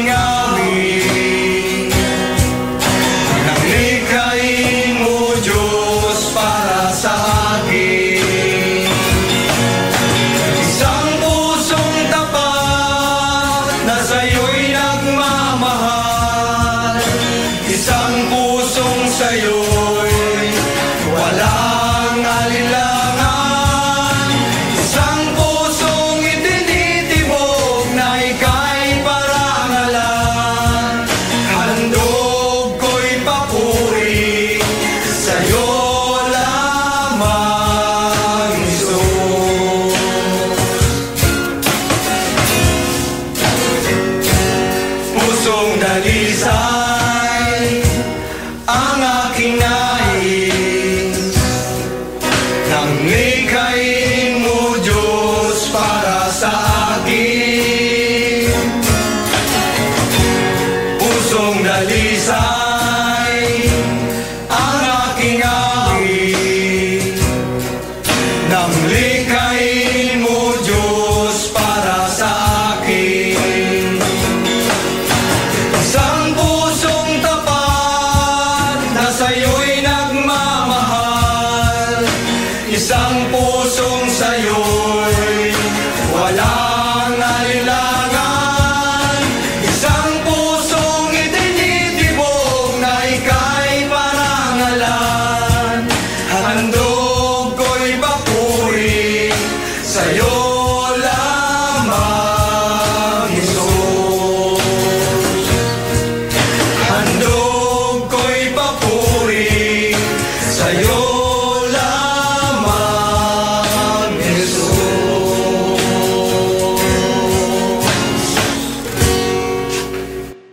aking amin. Nang likhain mo, Diyos, para sa akin. Isang pusong tapat na sa'yo'y nagmamahal. Isang pusong sa'yo'y walang alinlangan. Isang pusong itinitibok na ika'y parangalan. Handog ko'y papuri, sa'yo lamang, Isus. Pusong dalisay ang aking nais. Nang likhain mo, Diyos, para sa akin. Pusong dalisay